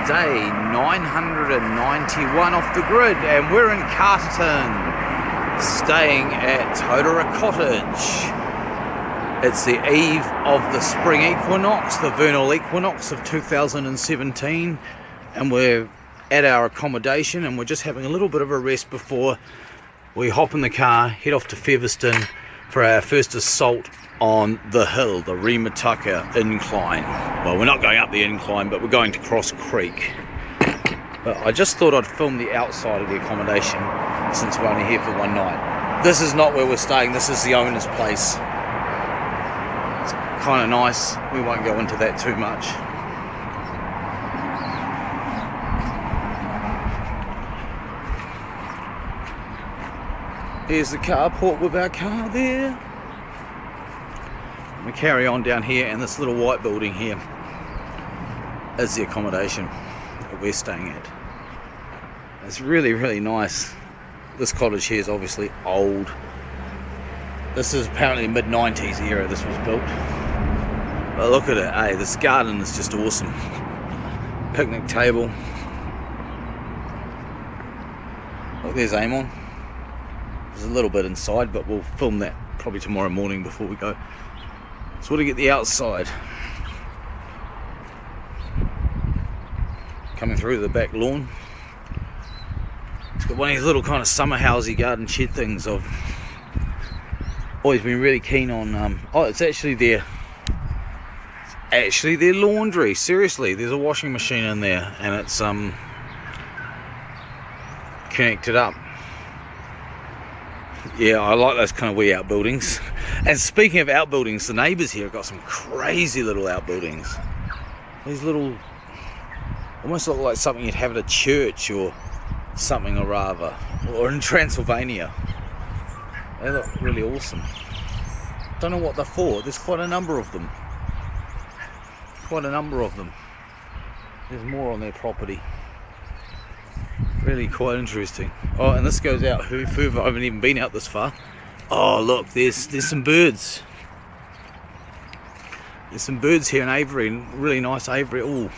day 991 off the grid, and we're in Carterton, staying at Totoro Cottage. It's the eve of the spring equinox, the vernal equinox of 2017, and we're at our accommodation and we're just having a little bit of a rest before we hop in the car, head off to Featherston for our first assault on the hill, the REM Mitaka incline. Well, we're not going up the incline, but we're going to Cross Creek. But I just thought I'd film the outside of the accommodation since we're only here for one night. This is not where we're staying, this is the owner's place. It's kind of nice, we won't go into that too much. Here's the carport with our car there. We carry on down here, and this little white building here is the accommodation that we're staying at. It's really, really nice. This cottage here is obviously old. This is apparently mid-90s era this was built. But look at it, hey, this garden is just awesome. Picnic table. Look, there's Amon. There's a little bit inside, but we'll film that probably tomorrow morning before we go. So we'll get the outside. Coming through the back lawn. It's got one of these little kind of summer housey garden shed things. I've always been really keen on. Oh, it's actually their laundry. Seriously, there's a washing machine in there, and it's connected up. Yeah, I like those kind of wee outbuildings. And speaking of outbuildings, the neighbours here have got some crazy little outbuildings. These little, almost look like something you'd have at a church or something or rather, or in Transylvania. They look really awesome. Don't know what they're for. There's quite a number of them. There's more on their property. Really quite interesting. Oh, and this goes out further. I haven't even been out this far. Oh, look, there's some birds. There's some birds here in aviary, and really nice aviary. Oh,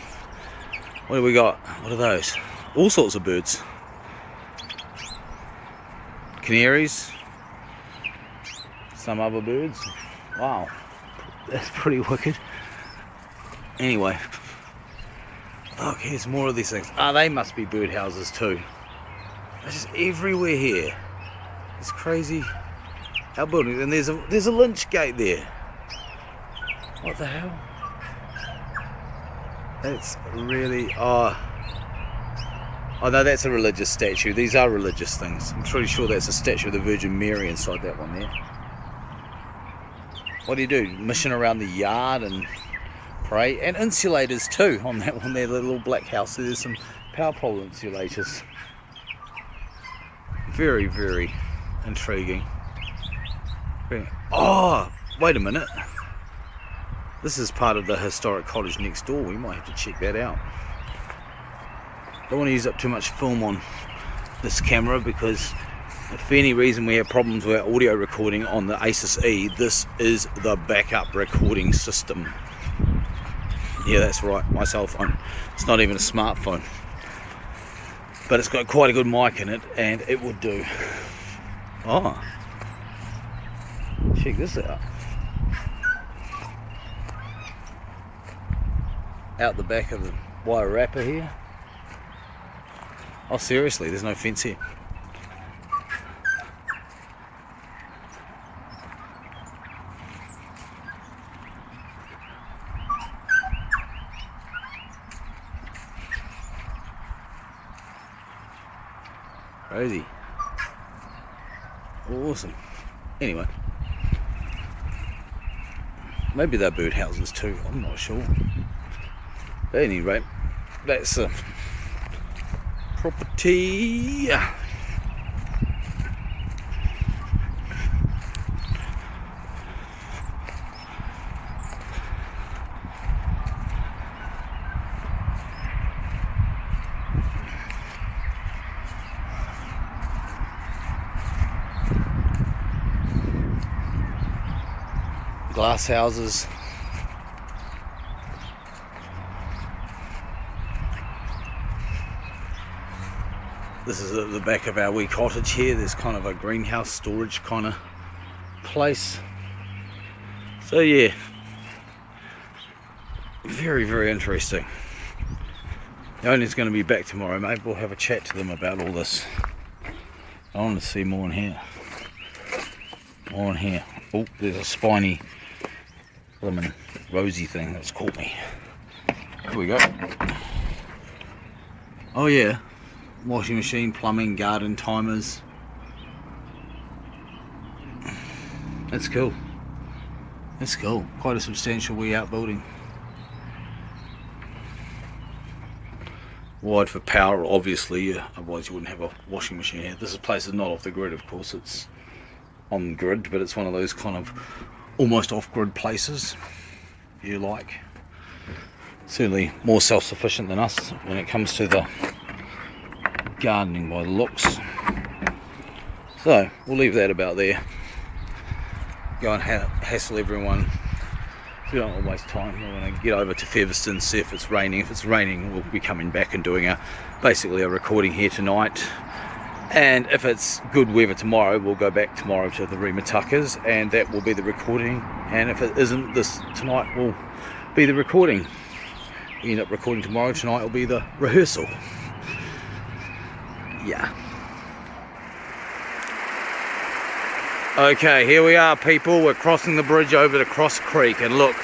what do we got? What are those? All sorts of birds. Canaries. Some other birds. Wow, that's pretty wicked. Anyway. Look, here's more of these things. Ah, they must be birdhouses too. They're just everywhere here. It's crazy outbuildings, and there's a lynch gate there. What the hell? That's really oh no, that's a religious statue. These are religious things. I'm pretty sure that's a statue of the Virgin Mary inside that one there. What do you do? Mission around the yard and pray, and insulators too on that one there, the little black house. There's some power pole insulators. Very, very intriguing. Oh, wait a minute. This is part of the historic cottage next door. We might have to check that out. Don't want to use up too much film on this camera, because if for any reason we have problems with our audio recording on the Asus E, this is the backup recording system. Yeah, that's right, my cell phone. It's not even a smartphone. But it's got quite a good mic in it, and it would do. Oh. Check this out. Out the back of the wire wrapper here. Oh, seriously, there's no fence here. Crazy. Awesome. Anyway. Maybe they're birdhouses too, I'm not sure. But anyway, that's a property. Glass houses. This is at the back of our wee cottage here. There's kind of a greenhouse storage kind of place. So yeah, very, very interesting. The owner's going to be back tomorrow. Maybe we'll have a chat to them about all this. I want to see more in here. More in here. Oh, there's a spiny lemon rosy thing that's caught me. Here we go. Oh yeah, washing machine, plumbing, garden, timers. That's cool. That's cool. Quite a substantial wee outbuilding. Wide for power, obviously, otherwise you wouldn't have a washing machine here. This place is not off the grid, of course, it's on grid, but it's one of those kind of almost off-grid places, if you like. Certainly more self-sufficient than us when it comes to the gardening by the looks. So, we'll leave that about there. Go and hassle everyone. We don't want to waste time. We're going to get over to Featherston, see if it's raining. If it's raining, we'll be coming back and doing basically a recording here tonight. And if it's good weather tomorrow, we'll go back tomorrow to the REM Mitakas, and that will be the recording. And if it isn't, this tonight will be the recording. We end up recording tomorrow. Tonight will be the rehearsal. Yeah. Okay, here we are, people. We're crossing the bridge over to Cross Creek, and look,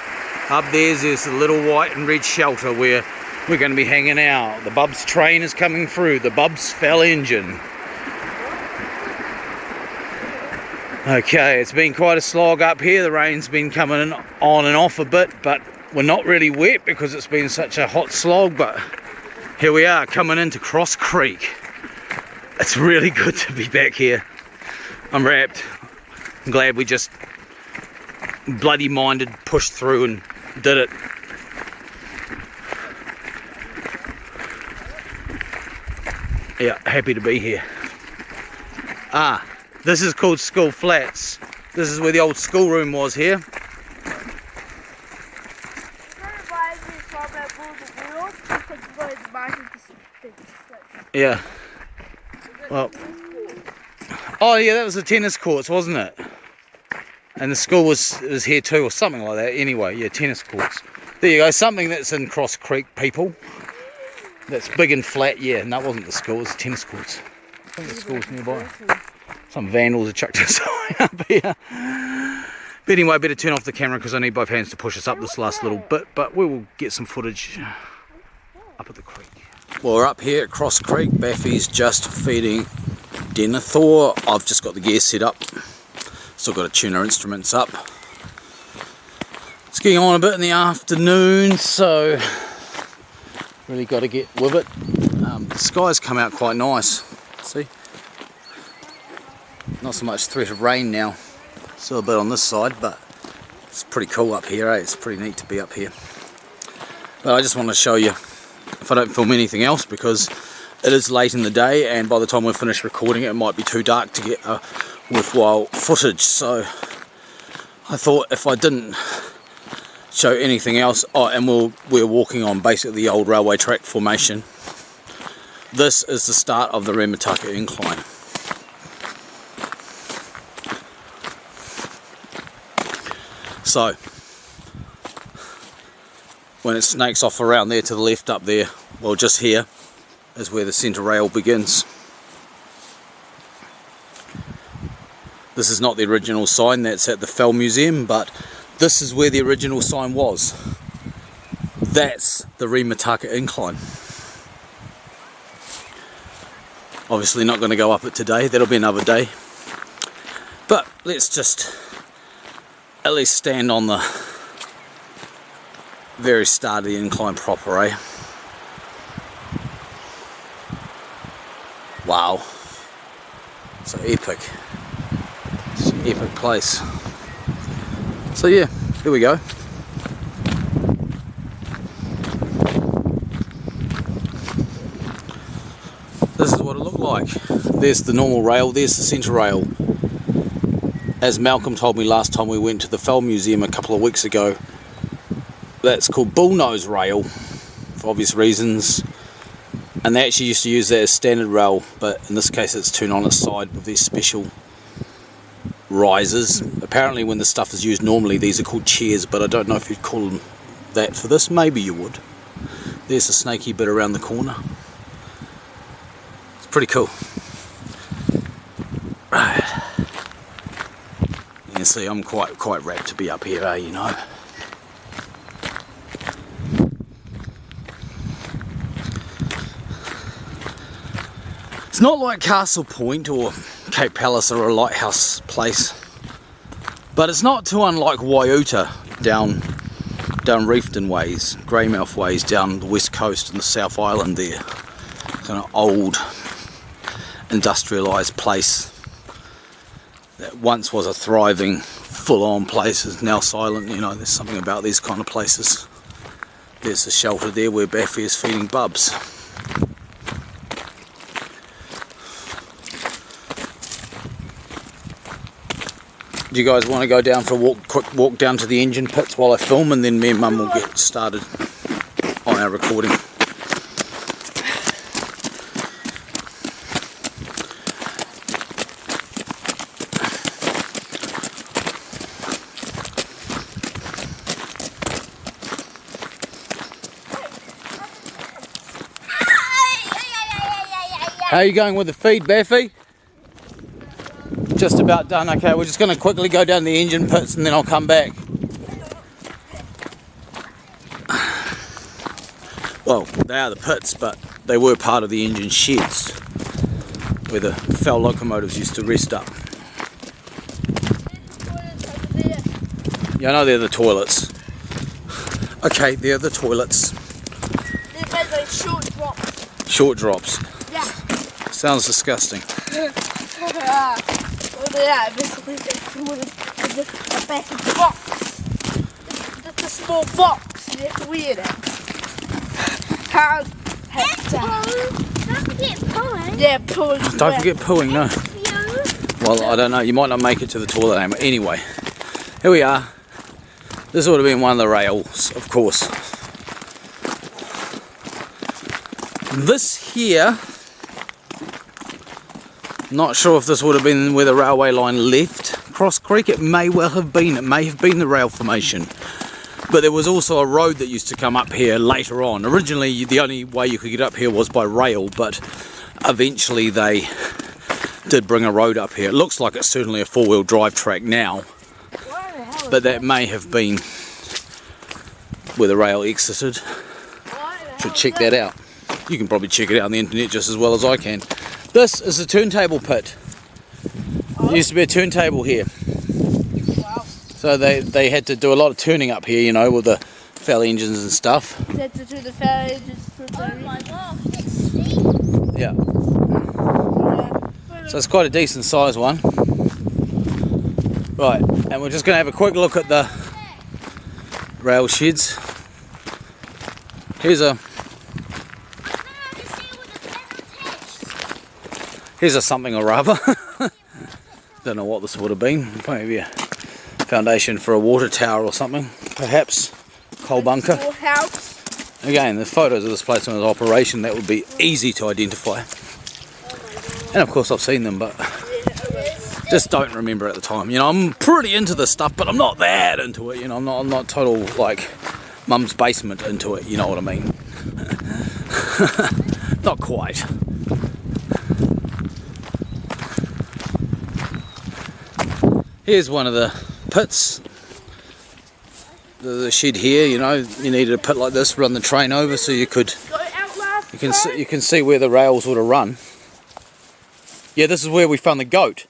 up there's the little white and red shelter where we're going to be hanging out. The Bubs train is coming through, the Bubs Fell engine. Okay, it's been quite a slog up here. The rain's been coming on and off a bit, but we're not really wet because it's been such a hot slog. But here we are, coming into Cross Creek. It's really good to be back here. I'm wrapped. I'm glad we just bloody minded, pushed through and did it. Yeah, happy to be here. Ah, this is called School Flats. This is where the old schoolroom was here. Yeah. Well. Oh yeah, that was the tennis courts, wasn't it? And the school was here too, or something like that. Anyway, yeah, tennis courts. There you go, something that's in Cross Creek, people. That's big and flat, yeah. And that wasn't the school, it was the tennis courts. I think the school's nearby. Some vandals have chucked a sign up here. But anyway, I better turn off the camera because I need both hands to push us up this last little bit. But we will get some footage up at the creek. Well, we're up here at Cross Creek. Baffy's just feeding Denethor. I've just got the gear set up. Still got to tune our instruments up. It's getting on a bit in the afternoon, so really got to get with it. The sky's come out quite nice. See? Not so much threat of rain now. Still a bit on this side, but it's pretty cool up here, eh? It's pretty neat to be up here. But I just want to show you, if I don't film anything else, because it is late in the day, and by the time we're finished recording it might be too dark to get worthwhile footage. So I thought if I didn't show anything else, and we're walking on basically the old railway track formation. This is the start of the REM Mitaka incline. So when it snakes off around there to the left up there, well, just here is where the centre rail begins. This is not the original sign, that's at the Fell Museum, but this is where the original sign was. That's the REM Mitaka incline. Obviously not going to go up it today, that'll be another day. But let's just at least stand on the very start of the incline proper, eh? Wow. So epic. It's an epic place. So yeah, here we go. This is what it looked like. There's the normal rail, there's the centre rail. As Malcolm told me last time we went to the Fell Museum a couple of weeks ago, that's called bullnose rail, for obvious reasons. And they actually used to use that as standard rail, but in this case it's turned on its side with these special risers. Apparently when this stuff is used normally these are called chairs, but I don't know if you'd call them that for this. Maybe you would. There's a snaky bit around the corner. It's pretty cool. Right. You can see I'm quite rapt to be up here, you know. It's not like Castle Point or Cape Palace or a lighthouse place, but it's not too unlike Waiuta down Reefton ways, Greymouth ways, down the west coast and the South Island there. Kind of old industrialised place that once was a thriving full-on place is now silent. You know, there's something about these kind of places. There's a shelter there where Baffy is feeding bubs. Do you guys want to go down for a quick walk down to the engine pits while I film, and then me and Mum will get started on our recording. How are you going with the feed, Baffy? Just about done. Okay, we're just going to quickly go down the engine pits and then I'll come back. Well, they are the pits, but they were part of the engine sheds where the foul locomotives used to rest up. Yeah, I know they're the toilets. Okay, they're the toilets. They're like short drops. Short drops. Yeah. Sounds disgusting. Yeah, basically the back of the box. The small box. You have to wear it. Don't forget pooing. Yeah, pooing. Don't forget pooing, no. Well, I don't know. You might not make it to the toilet anyway. Here we are. This would have been one of the rails, of course. This here, not sure if this would have been where the railway line left Cross Creek. It may well have been. It may have been the rail formation. But there was also a road that used to come up here later on. Originally, the only way you could get up here was by rail, but eventually they did bring a road up here. It looks like it's certainly a four-wheel drive track now, but that may have been where the rail exited. Should check that out. You can probably check it out on the internet just as well as I can. This is the Turntable Pit. There used to be a turntable here. Wow. So they had to do a lot of turning up here, you know, with the foul engines and stuff. They had to do the foul engines for the... Oh my gosh, it's steep. Yeah. So it's quite a decent size one. Right, and we're just going to have a quick look at the rail sheds. Here's a something or other. Don't know what this would have been. Maybe a foundation for a water tower or something, perhaps. Coal bunker. House. Again, the photos of this place when it was operation, that would be easy to identify. And of course I've seen them, but just don't remember at the time. You know, I'm pretty into this stuff, but I'm not that into it. You know, I'm not total like mum's basement into it. You know what I mean? Not quite. Here's one of the pits. The shed here. You know, you needed a pit like this, run the train over, so you can see where the rails would have run. Yeah, this is where we found the goat.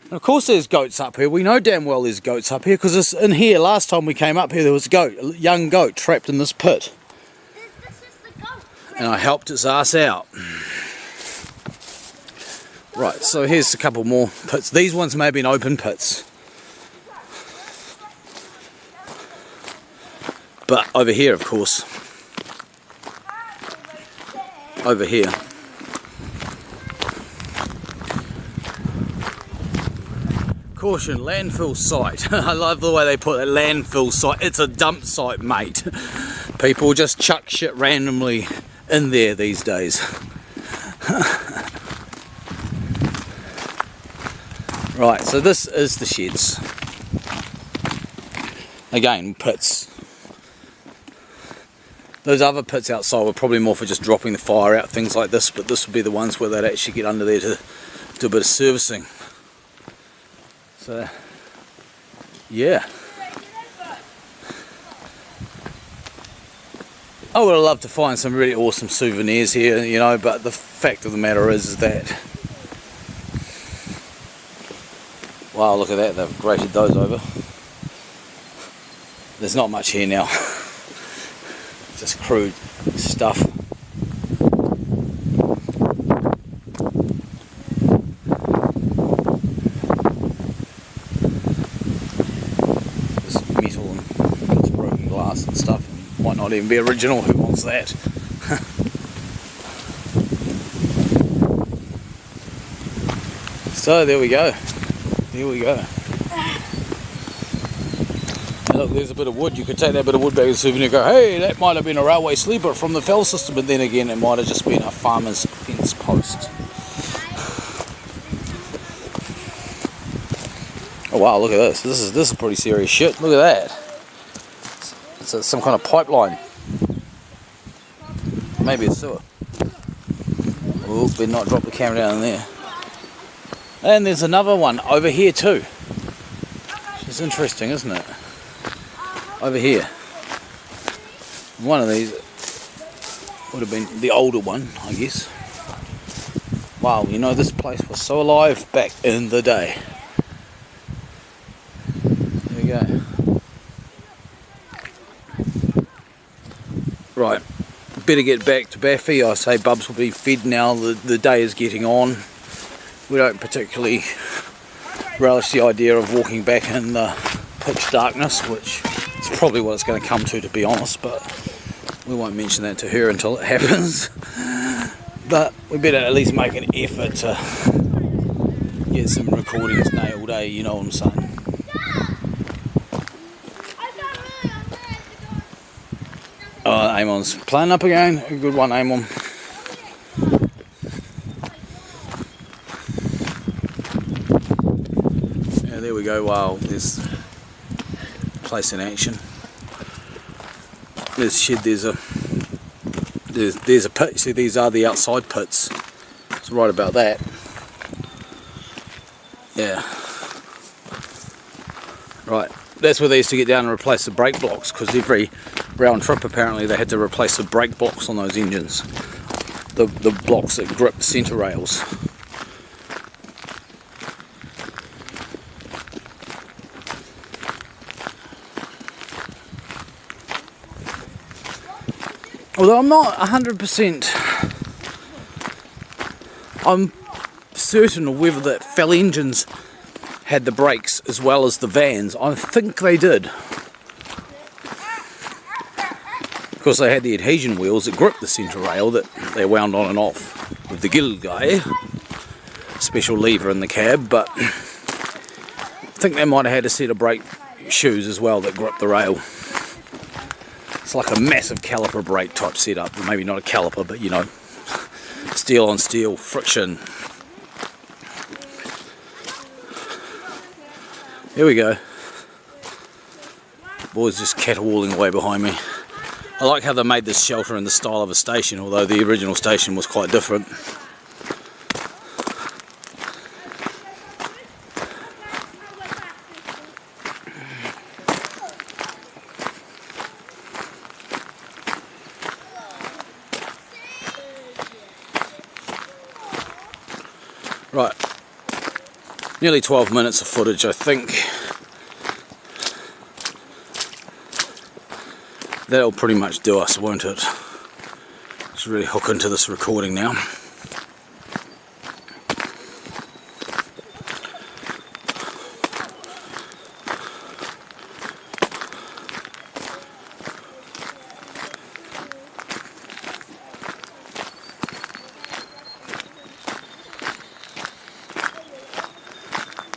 And of course there's goats up here. We know damn well there's goats up here because in here, last time we came up here, there was a goat, a young goat trapped in this pit. This is the goat. And I helped its ass out. Right, so here's a couple more pits. These ones may have been open pits. But over here, of course. Over here. Caution, landfill site. I love the way they put it, landfill site. It's a dump site, mate. People just chuck shit randomly in there these days. Right, so this is the sheds. Again, pits. Those other pits outside were probably more for just dropping the fire out, things like this, but this would be the ones where they'd actually get under there to do a bit of servicing. So, yeah. I would have loved to find some really awesome souvenirs here, you know, but the fact of the matter is that... Wow, look at that, they've grated those over. There's not much here now. Just crude stuff. This metal and it's broken glass and stuff. And might not even be original, who wants that? So there we go. Here we go. And look, there's a bit of wood. You could take that bit of wood back as a souvenir and go, hey, that might have been a railway sleeper from the fell system, but then again it might have just been a farmer's fence post. Oh wow, look at this. This is pretty serious shit. Look at that. It's some kind of pipeline. Maybe a sewer. Oh, better not drop the camera down in there. And there's another one over here too. It's interesting, isn't it? Over here. One of these would have been the older one, I guess. Wow, you know, this place was so alive back in the day. There we go. Right, better get back to Baffy. I say Bubs will be fed now. The day is getting on. We don't particularly relish the idea of walking back in the pitch darkness, which is probably what it's going to come to be honest, but we won't mention that to her until it happens. But we better at least make an effort to get some recordings nailed, eh? You know what I'm saying. Oh, Amon's playing up again. A good one, Amon. There we go. Wow, there's a place in action. There's a shed, there's a pit. See, these are the outside pits. So right about that. Yeah. Right, that's where they used to get down and replace the brake blocks, because every round trip apparently they had to replace the brake blocks on those engines. The blocks that grip the centre rails. Although I'm not 100%, I'm certain of whether the fell engines had the brakes as well as the vans. I think they did. Of course, they had the adhesion wheels that gripped the centre rail that they wound on and off with the gill guy. Special lever in the cab, but I think they might have had a set of brake shoes as well that gripped the rail. It's like a massive caliper brake type setup. Maybe not a caliper, but you know, steel on steel, friction. Here we go. Boys just caterwauling away behind me. I like how they made this shelter in the style of a station, although the original station was quite different. Right, nearly 12 minutes of footage, I think. That'll pretty much do us, won't it? Let's really hook into this recording now.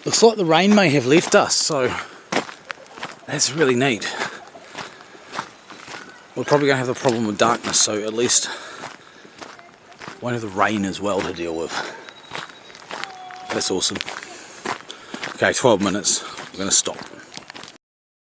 Looks like the rain may have left us, so that's really neat. We're probably going to have the problem with darkness, so at least Won't have the rain as well to deal with. That's awesome. Okay, 12 minutes. I'm going to stop.